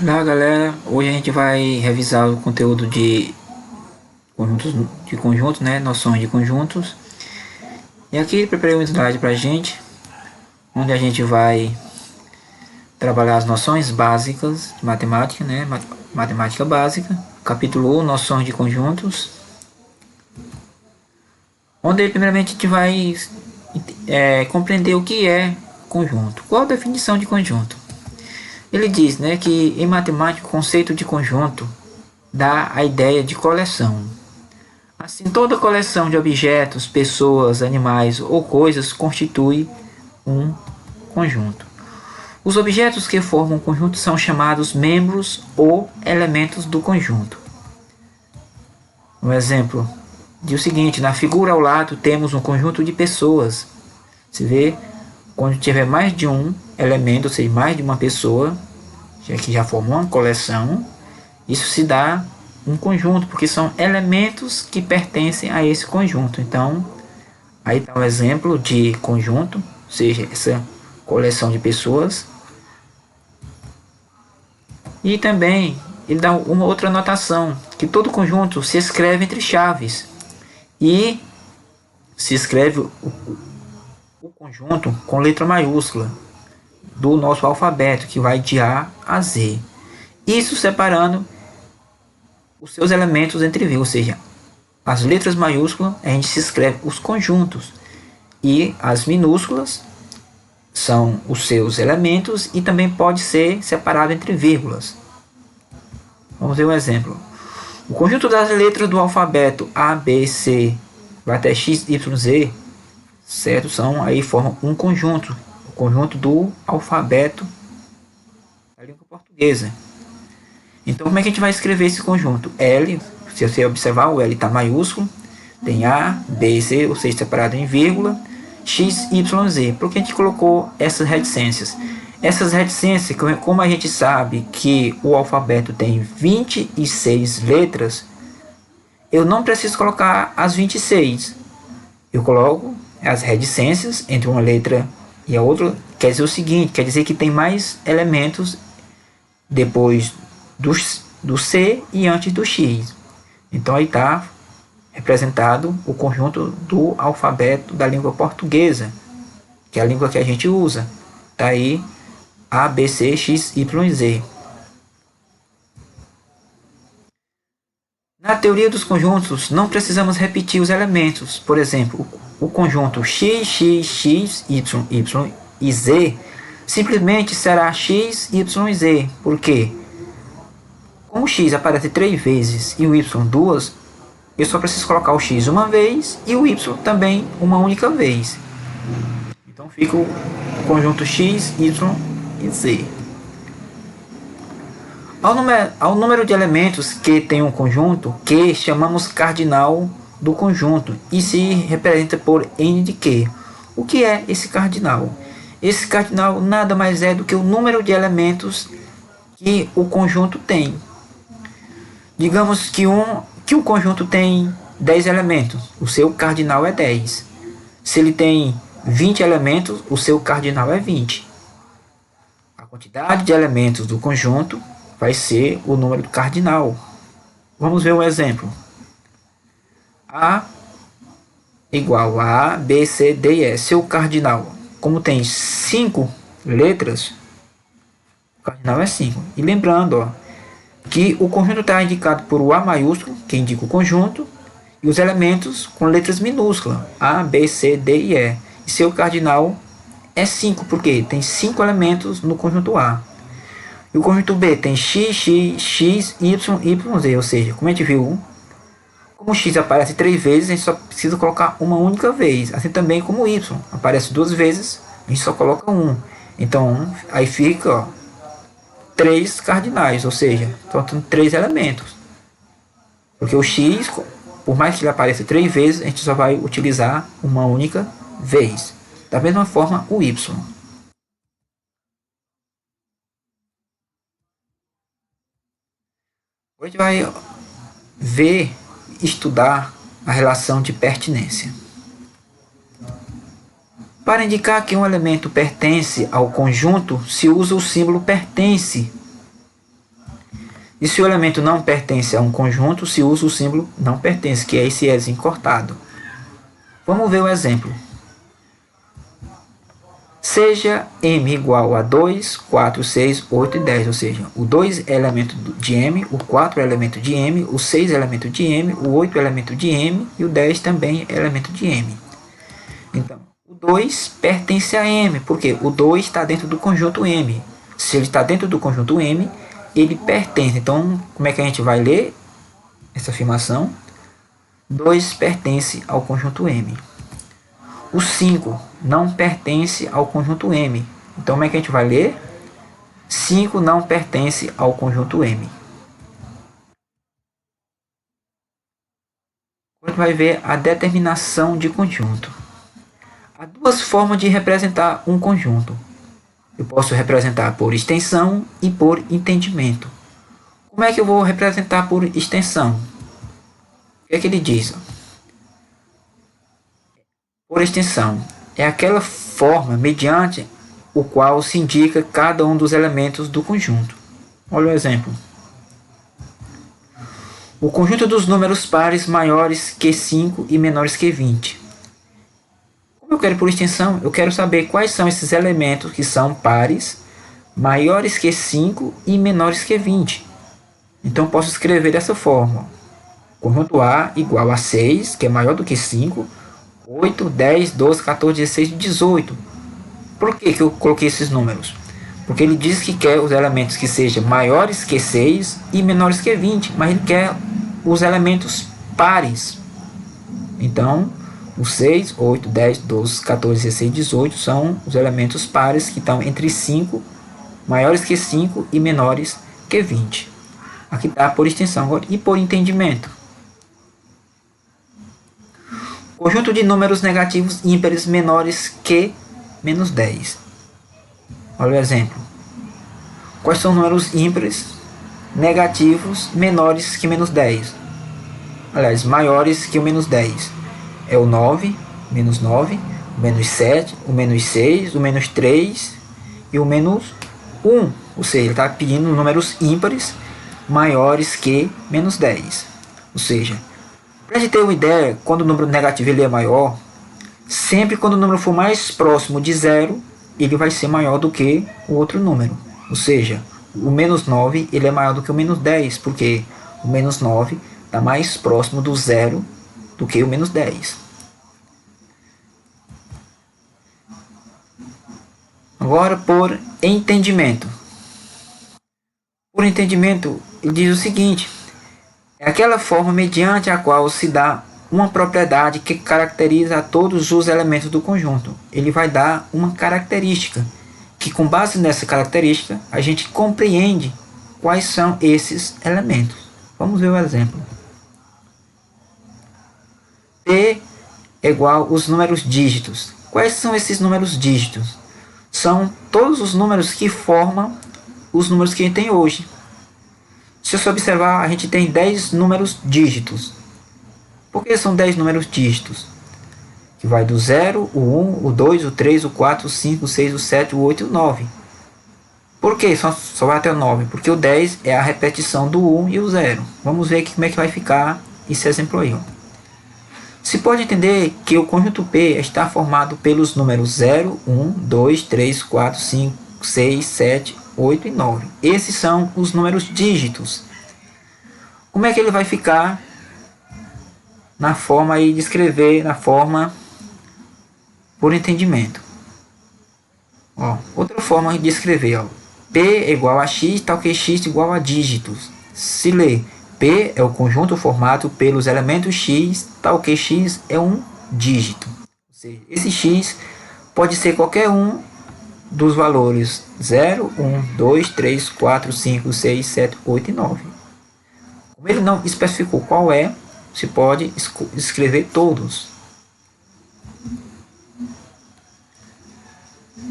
Olá galera, hoje a gente vai revisar o conteúdo de conjuntos, né? Noções de conjuntos. E aqui preparei um slide pra gente, onde a gente vai trabalhar as noções básicas de matemática, né? Matemática básica, capítulo 1, noções de conjuntos, onde primeiramente a gente vai compreender o que é conjunto. Qual a definição de conjunto? Ele diz, né, que em matemática o conceito de conjunto dá a ideia de coleção. Assim, toda coleção de objetos, pessoas, animais ou coisas constitui um conjunto. Os objetos que formam um conjunto são chamados membros ou elementos do conjunto. Um exemplo diz o seguinte: na figura ao lado temos um conjunto de pessoas. Se vê, quando tiver mais de um elemento, ou seja, mais de uma pessoa, que já formou uma coleção, isso se dá um conjunto, porque são elementos que pertencem a esse conjunto. Então, aí está um exemplo de conjunto, ou seja, essa coleção de pessoas. E também ele dá uma outra notação, que todo conjunto se escreve entre chaves. E se escreve o conjunto com letra maiúscula do nosso alfabeto, que vai de A a Z. Isso separando os seus elementos entre vírgulas, ou seja, as letras maiúsculas a gente se escreve os conjuntos e as minúsculas são os seus elementos e também pode ser separado entre vírgulas. Vamos ver um exemplo. O conjunto das letras do alfabeto A, B, C, vai até X, Y, Z, certo? Formam um conjunto, o conjunto do alfabeto da língua portuguesa. Então, como é que a gente vai escrever esse conjunto? L, se você observar, o L está maiúsculo, tem A, B, C, ou seja, separado em vírgula, X, Y, Z. Por que a gente colocou essas reticências? Essas reticências, como a gente sabe que o alfabeto tem 26 letras, eu não preciso colocar as 26. Eu coloco as reticências entre uma letra e a outra, quer dizer o seguinte, quer dizer que tem mais elementos depois do C e antes do X. Então aí está representado o conjunto do alfabeto da língua portuguesa, que é a língua que a gente usa. Está aí A, B, C, X, Y, Z. Na teoria dos conjuntos, não precisamos repetir os elementos. Por exemplo, o conjunto x, x, x, y, y e z simplesmente será x, y e z. Por quê? Como o x aparece 3 vezes e o y 2, eu só preciso colocar o x uma vez e o y também uma única vez. Então fica o conjunto x, y e z. Ao número de elementos que tem um conjunto, que chamamos cardinal do conjunto e se representa por n de q. O que é esse cardinal? Esse cardinal nada mais é do que o número de elementos que o conjunto tem. Digamos que um conjunto tem 10 elementos, o seu cardinal é 10. Se ele tem 20 elementos, o seu cardinal é 20. A quantidade de elementos do conjunto vai ser o número do cardinal. Vamos ver um exemplo. A igual a A, B, C, D e E. Seu cardinal, como tem 5 letras, o cardinal é 5. E lembrando, que o conjunto está indicado por o A maiúsculo, que indica o conjunto, e os elementos com letras minúsculas, A, B, C, D e E. E seu cardinal é 5, porque tem 5 elementos no conjunto A. E o conjunto B tem x, x, x, y, y, z. Ou seja, como a gente viu, como o x aparece 3 vezes, a gente só precisa colocar uma única vez. Assim também como o y aparece 2 vezes, a gente só coloca 1. Então, aí fica 3 cardinais, ou seja, faltam 3 elementos. Porque o x, por mais que ele apareça 3 vezes, a gente só vai utilizar uma única vez. Da mesma forma, o y. Hoje vai estudar a relação de pertinência. Para indicar que um elemento pertence ao conjunto, se usa o símbolo pertence. E se o elemento não pertence a um conjunto, se usa o símbolo não pertence, que é esse ezinho cortado. Vamos ver o exemplo. Seja M igual a 2, 4, 6, 8 e 10, ou seja, o 2 é elemento de M, o 4 é elemento de M, o 6 é elemento de M, o 8 é elemento de M e o 10 também é elemento de M. Então, o 2 pertence a M, porque o 2 está dentro do conjunto M. Se ele está dentro do conjunto M, ele pertence. Então, como é que a gente vai ler essa afirmação? 2 pertence ao conjunto M. O 5 não pertence ao conjunto M. Então, como é que a gente vai ler? 5 não pertence ao conjunto M. Agora a gente vai ver a determinação de conjunto. Há duas formas de representar um conjunto. Eu posso representar por extensão e por entendimento. Como é que eu vou representar por extensão? O que é que ele diz? Por extensão, é aquela forma mediante o qual se indica cada um dos elementos do conjunto. Olha o exemplo. O conjunto dos números pares maiores que 5 e menores que 20. Como eu quero por extensão, eu quero saber quais são esses elementos que são pares maiores que 5 e menores que 20. Então posso escrever dessa forma. Conjunto A igual a 6, que é maior do que 5, 8, 10, 12, 14, 16 e 18. Por que eu coloquei esses números? Porque ele diz que quer os elementos que sejam maiores que 6 e menores que 20, mas ele quer os elementos pares. Então, os 6, 8, 10, 12, 14, 16 e 18 são os elementos pares que estão entre 5, maiores que 5 e menores que 20. Aqui está por extensão agora. E por entendimento. Conjunto de números negativos ímpares menores que menos 10. Olha o exemplo. Quais são os números ímpares negativos menores que menos 10? Aliás, maiores que o menos 10. É o 9, menos 9, o menos 7, o menos 6, o menos 3 e o menos 1. Ou seja, ele está pedindo números ímpares maiores que menos 10. Ou seja, para a gente ter uma ideia, quando o número negativo ele é maior, sempre quando o número for mais próximo de zero, ele vai ser maior do que o outro número. Ou seja, o menos 9 ele é maior do que o menos 10, porque o menos 9 está mais próximo do zero do que o menos 10. Agora, por entendimento. Por entendimento, ele diz o seguinte: é aquela forma mediante a qual se dá uma propriedade que caracteriza a todos os elementos do conjunto. Ele vai dar uma característica, que com base nessa característica, a gente compreende quais são esses elementos. Vamos ver o exemplo. P é igual os números dígitos. Quais são esses números dígitos? São todos os números que formam os números que a gente tem hoje. Se você observar, a gente tem 10 números dígitos. Por que são 10 números dígitos? Que vai do 0, o 1, o 2, o 3, o 4, o 5, o 6, o 7, o 8 e o 9. Por que só vai até o 9? Porque o 10 é a repetição do 1 e o 0. Vamos ver aqui como é que vai ficar esse exemplo aí. Se pode entender que o conjunto P está formado pelos números 0, 1, 2, 3, 4, 5, 6, 7, 8 e 9. Esses são os números dígitos. Como é que ele vai ficar na forma aí de escrever, na forma por entendimento? Outra forma de escrever, P é igual a X, tal que X igual a dígitos. Se lê, P é o conjunto formado pelos elementos X, tal que X é um dígito. Ou seja, esse X pode ser qualquer um dos valores 0, 1, 2, 3, 4, 5, 6, 7, 8 e 9. Como ele não especificou qual é, se pode escrever todos.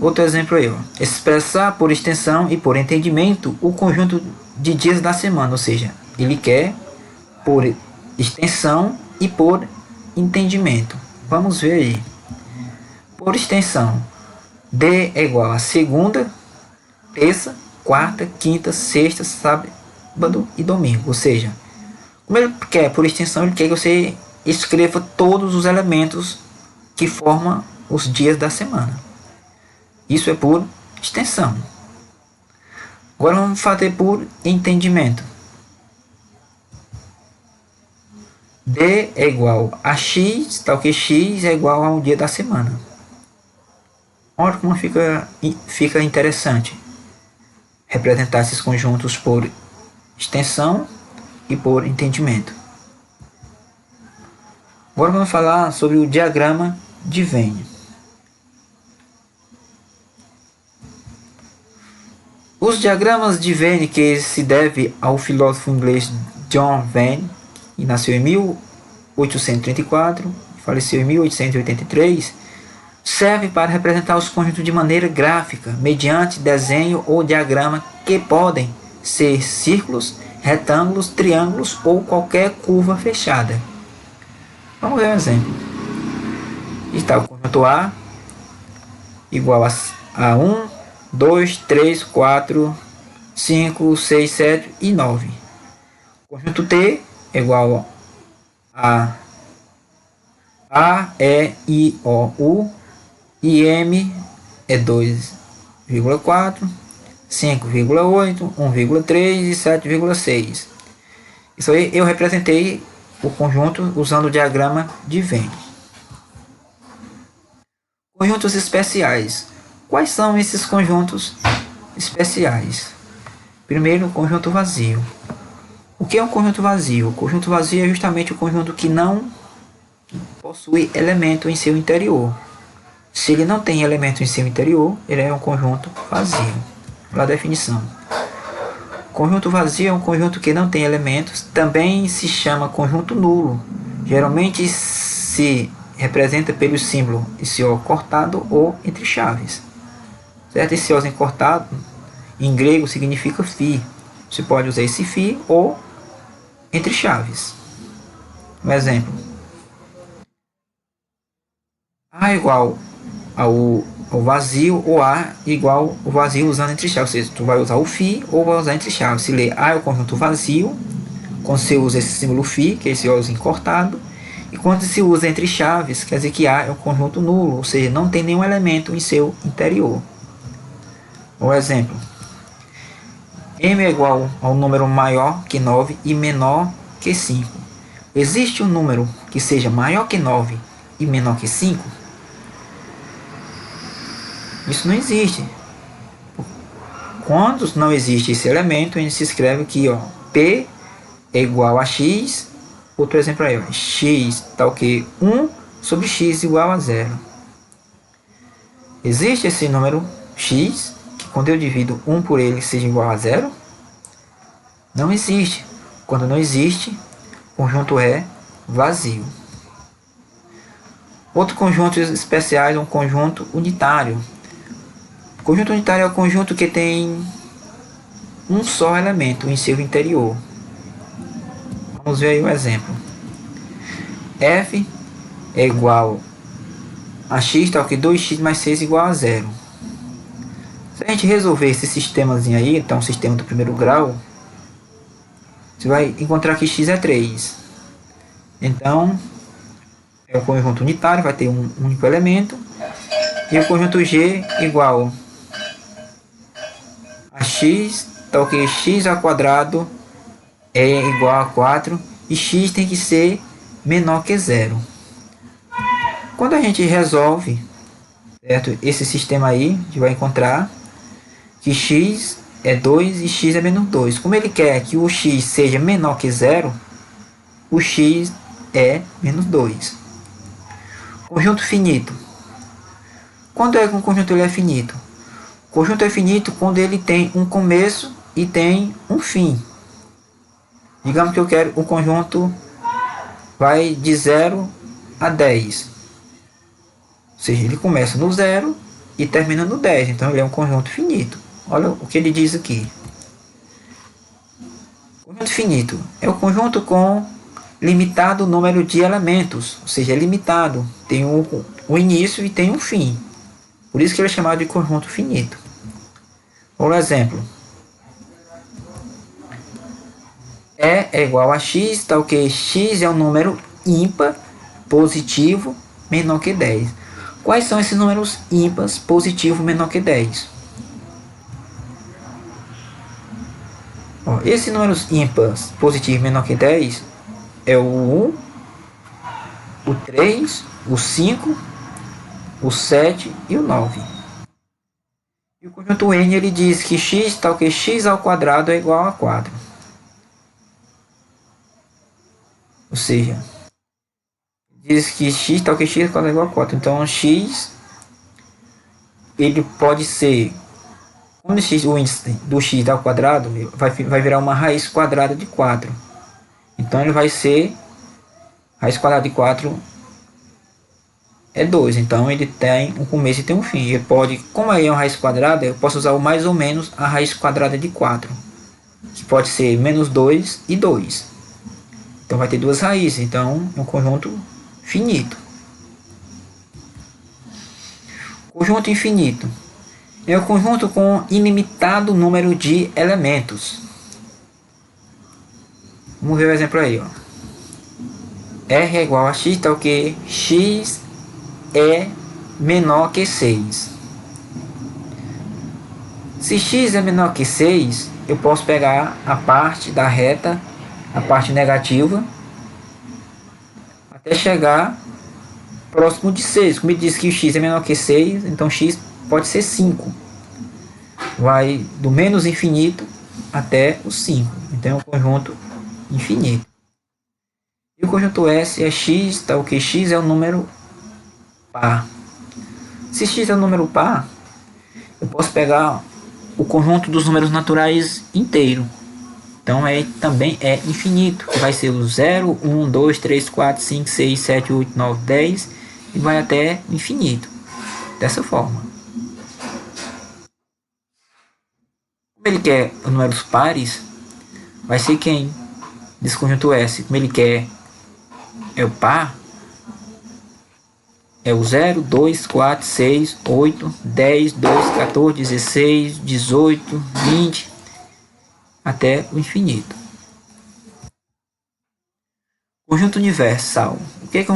Outro exemplo aí, expressar por extensão e por entendimento o conjunto de dias da semana, ou seja, ele quer por extensão e por entendimento. Vamos ver aí. Por extensão, D é igual a segunda, terça, quarta, quinta, sexta, sábado sábado e domingo. Ou seja, como ele quer, por extensão, ele quer que você escreva todos os elementos que formam os dias da semana. Isso é por extensão. Agora vamos fazer por entendimento. D é igual a X, tal que X é igual ao dia da semana. Olha como fica interessante representar esses conjuntos por extensão e por entendimento. Agora vamos falar sobre o diagrama de Venn. Os diagramas de Venn, que se deve ao filósofo inglês John Venn, que nasceu em 1834 e faleceu em 1883, servem para representar os conjuntos de maneira gráfica, mediante desenho ou diagrama que podem ser círculos, retângulos, triângulos ou qualquer curva fechada. Vamos ver um exemplo. Está o conjunto A igual a 1, 2, 3, 4, 5, 6, 7 e 9. O conjunto T é igual a E, I, O, U, e M é 2,4, 5,8, 1,3 e 7,6. Isso aí eu representei o conjunto usando o diagrama de Venn. Conjuntos especiais. Quais são esses conjuntos especiais? Primeiro, o conjunto vazio. O que é um conjunto vazio? O conjunto vazio é justamente o conjunto que não possui elemento em seu interior. Se ele não tem elemento em seu interior, ele é um conjunto vazio. Pela definição. Conjunto vazio é um conjunto que não tem elementos. Também se chama conjunto nulo. Geralmente se representa pelo símbolo SO cortado ou entre chaves. Certo? Esse O cortado em grego significa φ. Você pode usar esse φ ou entre chaves. Um exemplo. A igual ao vazio ou A igual ao vazio usando entre chaves. Ou seja, tu vai usar o φ ou vai usar entre chaves. Se lê A é o conjunto vazio, quando você usa esse símbolo φ, que é esse Ozinho cortado, e quando se usa entre chaves, quer dizer que A é um conjunto nulo, ou seja, não tem nenhum elemento em seu interior. Um exemplo. M é igual ao número maior que 9 e menor que 5. Existe um número que seja maior que 9 e menor que 5? Isso não existe. Quando não existe esse elemento, a gente se escreve aqui, ó, P é igual a X. Outro exemplo aí, ó, X tal que 1 sobre X igual a 0. Existe esse número X, que quando eu divido 1 por ele seja igual a 0? Não existe. Quando não existe, o conjunto é vazio. Outro conjunto especial é um conjunto unitário. O conjunto unitário é o conjunto que tem um só elemento em seu interior. Vamos ver aí o exemplo. F é igual a x, tal que 2x mais 6 igual a 0. Se a gente resolver esse sistemazinho aí, então o sistema do primeiro grau, você vai encontrar que x é 3. Então, é um conjunto unitário, vai ter um único elemento. E o conjunto G igual a x, tal que x ao quadrado é igual a 4 e x tem que ser menor que 0. Quando a gente resolve, certo, esse sistema aí, a gente vai encontrar que x é 2 e x é menos 2. Como ele quer que o x seja menor que 0, o x é menos 2. Conjunto finito. Quando é que um conjunto ele é finito? O conjunto é finito quando ele tem um começo e tem um fim. Digamos que eu quero o conjunto vai de 0 a 10. Ou seja, ele começa no 0 e termina no 10. Então ele é um conjunto finito. Olha o que ele diz aqui. Conjunto finito é o conjunto com limitado número de elementos. Ou seja, é limitado. Tem um início e tem um fim. Por isso que ele é chamado de conjunto finito. Por exemplo. E é igual a x, tal que x é um número ímpar positivo menor que 10. Quais são esses números ímpares positivo menor que 10? Ó, esses números ímpares positivo menor que 10 é o 1, o 3, o 5, o 7 e o 9. E o conjunto N ele diz que x tal que x ao quadrado é igual a 4. Ou seja, diz que x tal que x ao quadrado é igual a 4. Então x ele pode ser, quando o índice do x ao quadrado vai virar uma raiz quadrada de 4. Então ele vai ser, raiz quadrada de 4 é 2, então ele tem um começo e tem um fim. Ele pode, como aí é uma raiz quadrada, eu posso usar o mais ou menos a raiz quadrada de 4, que pode ser menos 2 e 2. Então vai ter duas raízes, então é um conjunto finito. Conjunto infinito é um conjunto com ilimitado número de elementos. Vamos ver o exemplo aí, ó. R é igual a x, tal que x é menor que 6. Se x é menor que 6, eu posso pegar a parte da reta, a parte negativa, até chegar próximo de 6. Como ele diz que x é menor que 6, então x pode ser 5. Vai do menos infinito até o 5. Então é um conjunto infinito. E o conjunto S é x, tal que x é um número par. Se x é um número par, eu posso pegar o conjunto dos números naturais inteiro. Então também é infinito, que vai ser o 0, 1, 2, 3, 4, 5, 6, 7, 8, 9, 10 e vai até infinito. Dessa forma. Como ele quer os números pares, vai ser quem? Desse conjunto S. Como ele quer é o par, é o 0, 2, 4, 6, 8, 10, 12, 14, 16, 18, 20, até o infinito. Conjunto universal. O que é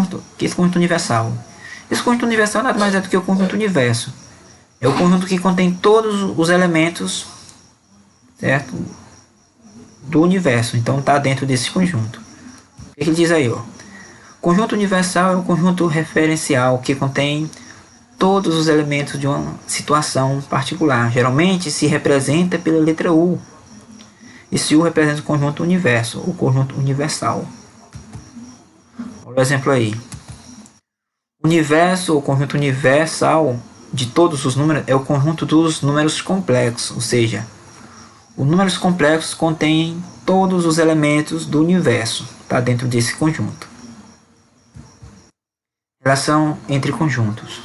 esse conjunto universal? Esse conjunto universal nada mais é do que o conjunto universo. É o conjunto que contém todos os elementos, certo, do universo. Então está dentro desse conjunto. O que ele diz aí, ó? Conjunto universal é um conjunto referencial que contém todos os elementos de uma situação particular. Geralmente se representa pela letra U. Esse U representa o conjunto universo, o conjunto universal. Olha o exemplo aí. O universo, o conjunto universal de todos os números é o conjunto dos números complexos, ou seja, os números complexos contêm todos os elementos do universo, está dentro desse conjunto. Relação entre conjuntos.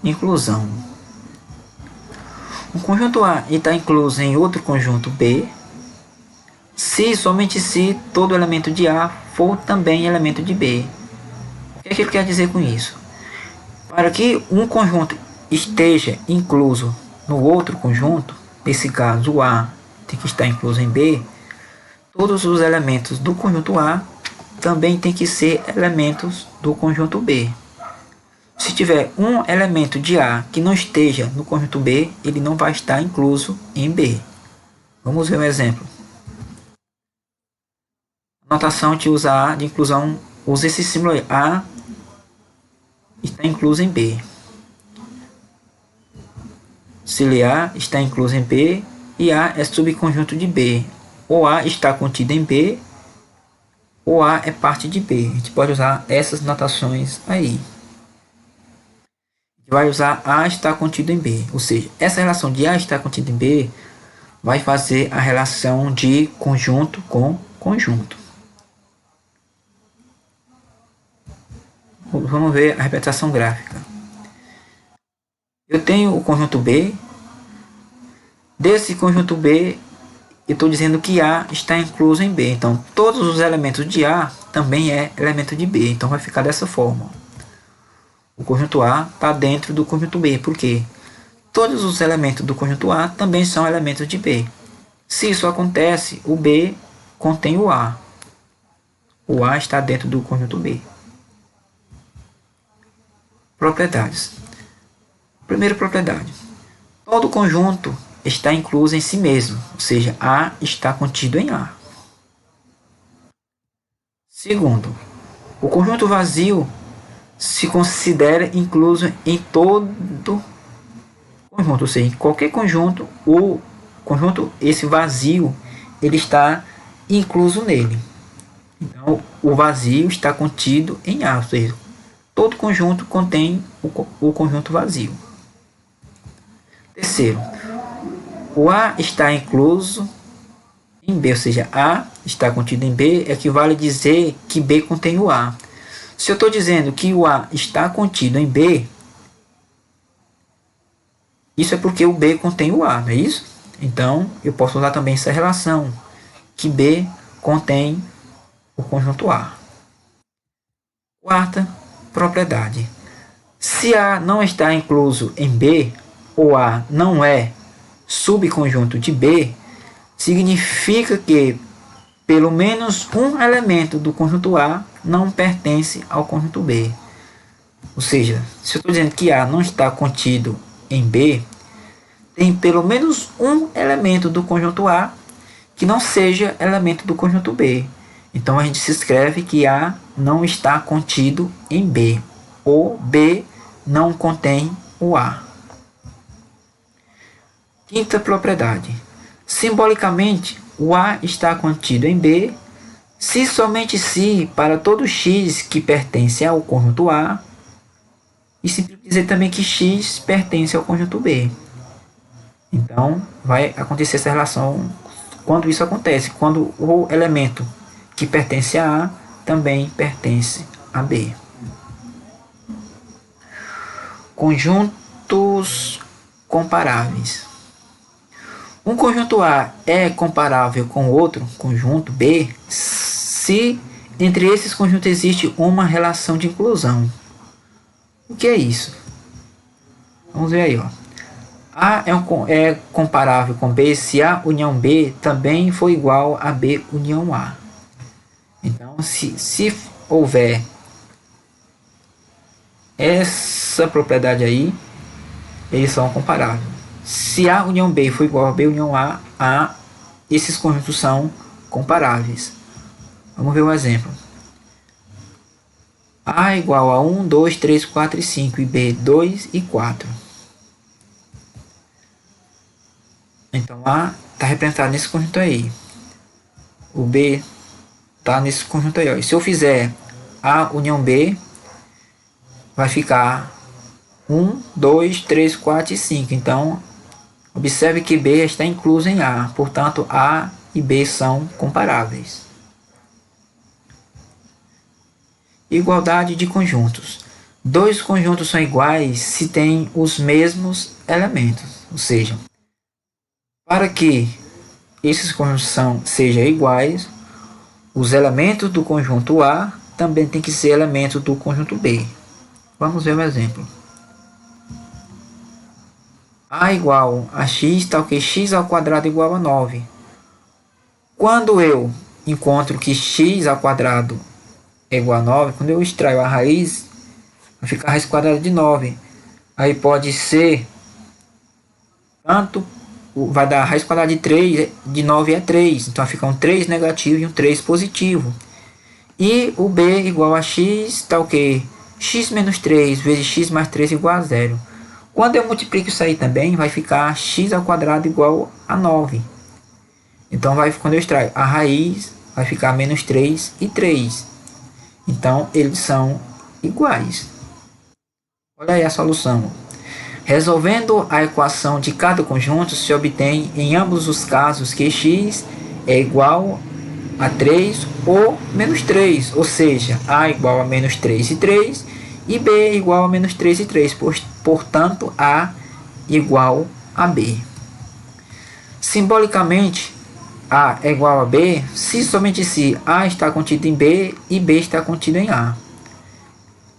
Inclusão. Um conjunto A está incluso em outro conjunto B, se somente se todo elemento de A for também elemento de B. O que é que ele quer dizer com isso? Para que um conjunto esteja incluso no outro conjunto, nesse caso o A tem que estar incluso em B, todos os elementos do conjunto A também tem que ser elementos do conjunto B. Se tiver um elemento de A que não esteja no conjunto B, ele não vai estar incluso em B. Vamos ver um exemplo. A notação de usar de inclusão usa esse símbolo aí. A está incluso em B. Se A está incluso em B e A é subconjunto de B. Ou A está contido em B, ou A é parte de B. A gente pode usar essas notações aí. A gente vai usar A está contido em B. Ou seja, essa relação de A está contido em B vai fazer a relação de conjunto com conjunto. Vamos ver a representação gráfica. Eu tenho o conjunto B. Desse conjunto B, eu estou dizendo que A está incluso em B. Então, todos os elementos de A também é elemento de B. Então, vai ficar dessa forma. O conjunto A está dentro do conjunto B. Por quê? todos os elementos do conjunto A também são elementos de B. Se isso acontece, o B contém o A. O A está dentro do conjunto B. Propriedades. Primeira propriedade. Todo conjunto está incluso em si mesmo, ou seja, A está contido em A. Segundo, o conjunto vazio se considera incluso em todo conjunto, ou seja, em qualquer conjunto, o conjunto, esse vazio, ele está incluso nele. Então, o vazio está contido em A, ou seja, todo conjunto contém o conjunto vazio. Terceiro, o A está incluso em B, ou seja, A está contido em B, equivale a dizer que B contém o A. Se eu estou dizendo que o A está contido em B, isso é porque o B contém o A, não é isso? Então, eu posso usar também essa relação, que B contém o conjunto A. Quarta propriedade. Se A não está incluso em B, ou A não é subconjunto de B, significa que pelo menos um elemento do conjunto A não pertence ao conjunto B. Ou seja, se eu estou dizendo que A não está contido em B, tem pelo menos um elemento do conjunto A que não seja elemento do conjunto B. Então a gente se escreve que A não está contido em B, ou B não contém o A. Quinta propriedade. Simbolicamente, o A está contido em B se somente se para todo x que pertence ao conjunto A, e sempre dizer também que x pertence ao conjunto B. Então, vai acontecer essa relação quando isso acontece, quando o elemento que pertence a A também pertence a B. Conjuntos comparáveis. Um conjunto A é comparável com outro conjunto B se entre esses conjuntos existe uma relação de inclusão. O que é isso? Vamos ver aí, ó. A é comparável com B se A união B também for igual a B união A. Então, se houver essa propriedade aí, eles são comparáveis. Se A união B for igual a B união A, esses conjuntos são comparáveis. Vamos ver um exemplo. A igual a 1, 2, 3, 4 e 5 e B 2 e 4. Então A está representado nesse conjunto aí. O B está nesse conjunto aí. Ó. E se eu fizer A união B, vai ficar 1, 2, 3, 4 e 5. Então, observe que B está incluso em A. Portanto, A e B são comparáveis. Igualdade de conjuntos. Dois conjuntos são iguais se têm os mesmos elementos. Ou seja, para que esses conjuntos sejam iguais, os elementos do conjunto A também têm que ser elementos do conjunto B. Vamos ver um exemplo. A igual a x, tal que x ao quadrado igual a 9. Quando eu encontro que x ao quadrado é igual a 9, quando eu extraio a raiz, vai ficar a raiz quadrada de 9. Aí pode ser tanto, vai dar a raiz quadrada de 3, de 9 é 3. Então vai ficar um 3 negativo e um 3 positivo. E o b igual a x, tal que x menos 3 vezes x mais 3 igual a 0. Quando eu multiplico isso aí também, vai ficar x ao quadrado igual a 9. Então, quando eu extraio a raiz, vai ficar menos 3 e 3. Então, eles são iguais. Olha aí a solução. Resolvendo a equação de cada conjunto, se obtém em ambos os casos que x é igual a 3 ou menos 3. Ou seja, a igual a menos 3 e 3 e b é igual a menos 3 e 3. Portanto, a igual a b. Simbolicamente, a é igual a b se somente se a está contido em b e b está contido em a.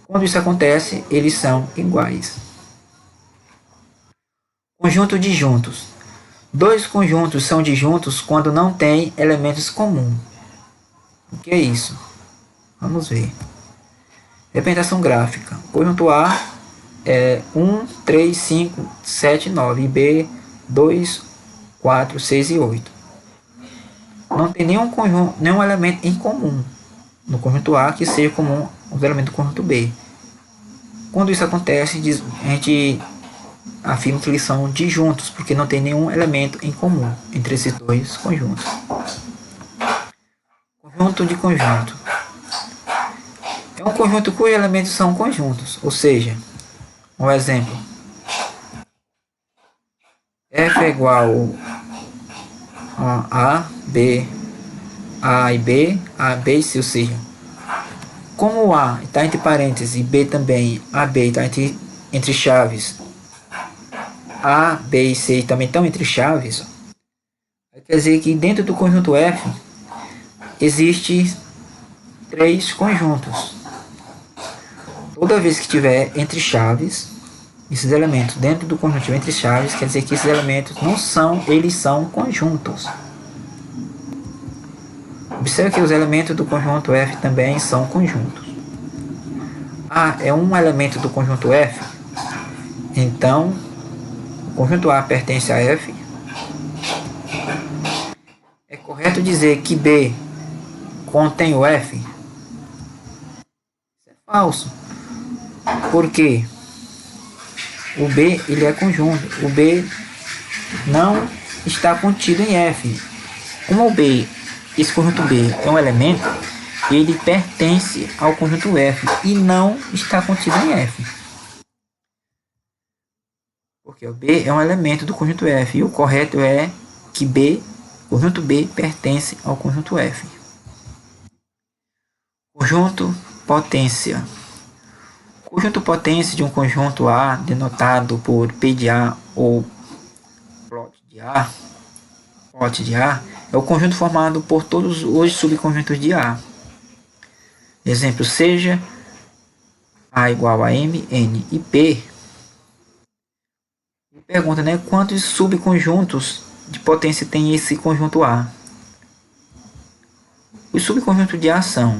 Quando isso acontece, eles são iguais. Conjunto disjuntos. Dois conjuntos são disjuntos quando não têm elementos comuns. O que é isso? Vamos ver. Representação gráfica. Conjunto A é 1, 3, 5, 7, 9. E B, 2, 4, 6 e 8. Não tem nenhum elemento em comum no conjunto A que seja comum aos elementos do conjunto B. Quando isso acontece, a gente afirma que eles são disjuntos, porque não tem nenhum elemento em comum entre esses dois conjuntos. Conjunto de conjunto. É um conjunto cujos elementos são conjuntos, ou seja, um exemplo. F é igual a B, A e B, A, B e C, ou seja, como o A está entre parênteses e B também, A, B está entre chaves, A, B e C também estão entre chaves, quer dizer que dentro do conjunto F existe 3 conjuntos. Toda vez que tiver entre chaves, esses elementos dentro do conjunto entre chaves, quer dizer que esses elementos não são, eles são conjuntos. Observe que os elementos do conjunto F também são conjuntos. A é um elemento do conjunto F, então o conjunto A pertence a F. É correto dizer que B contém o F? Isso é falso. Por quê? O B ele é conjunto. O B não está contido em F. Como o B, esse conjunto B é um elemento, ele pertence ao conjunto F e não está contido em F. Porque o B é um elemento do conjunto F e o correto é que B, conjunto B, pertence ao conjunto F. Conjunto potência. Conjunto potência de um conjunto A, denotado por P de A ou plot de A, é o conjunto formado por todos os subconjuntos de A. Exemplo, seja A igual a M, N e P. Pergunta, né? Quantos subconjuntos de potência tem esse conjunto A? Os subconjuntos de A são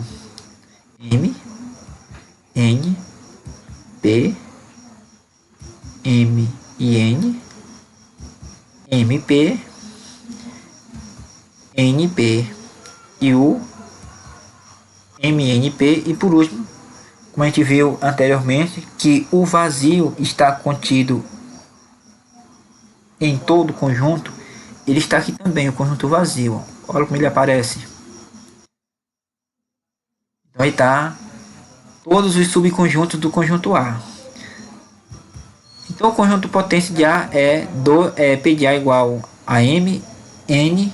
M, N, P, M e N, MP, NP e o MNP, e por último, como a gente viu anteriormente, que o vazio está contido em todo o conjunto, ele está aqui também, o conjunto vazio. Olha como ele aparece. Então aí está todos os subconjuntos do conjunto A. Então o conjunto potência de A é P de A igual a M, N,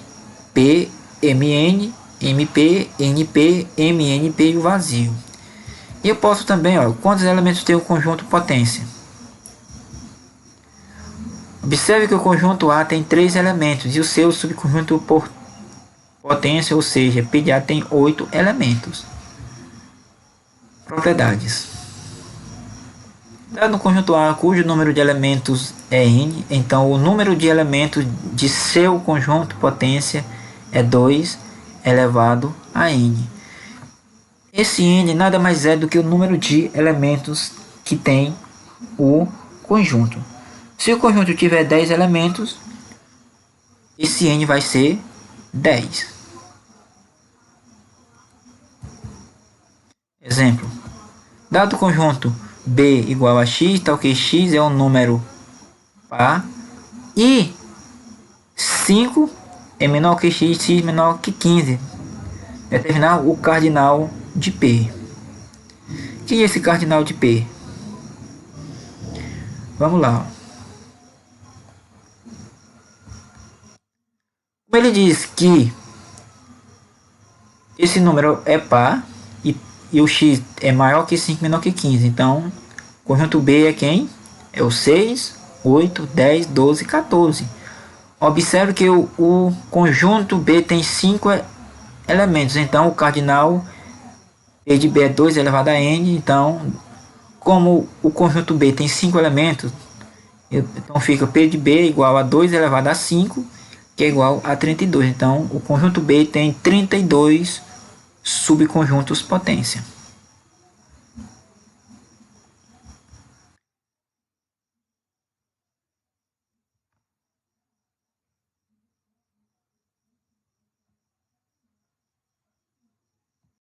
P, Mn, MP, NP, MNP e o vazio. E eu posso também, quantos elementos tem o conjunto potência? Observe que o conjunto A tem 3 elementos e o seu subconjunto por potência, ou seja, P de A tem 8 elementos. Propriedades. Dado no conjunto A cujo número de elementos é n, então o número de elementos de seu conjunto potência é 2 elevado a n. Esse n nada mais é do que o número de elementos que tem o conjunto. Se o conjunto tiver 10 elementos, esse n vai ser 10. Exemplo. Dado o conjunto B igual a x, tal que x é um número par e 5 é menor que x menor que 15. Determinar o cardinal de P. Quem é esse cardinal de P? Vamos lá. Como ele diz que esse número é par e o x é maior que 5, menor que 15. Então, o conjunto B é quem? É o 6, 8, 10, 12, 14. Observe que o conjunto B tem 5 elementos. Então, o cardinal P de B é 2 elevado a n. Então, como o conjunto B tem 5 elementos, Então fica P de B igual a 2 elevado a 5, que é igual a 32. Então o conjunto B tem 32 subconjuntos potência.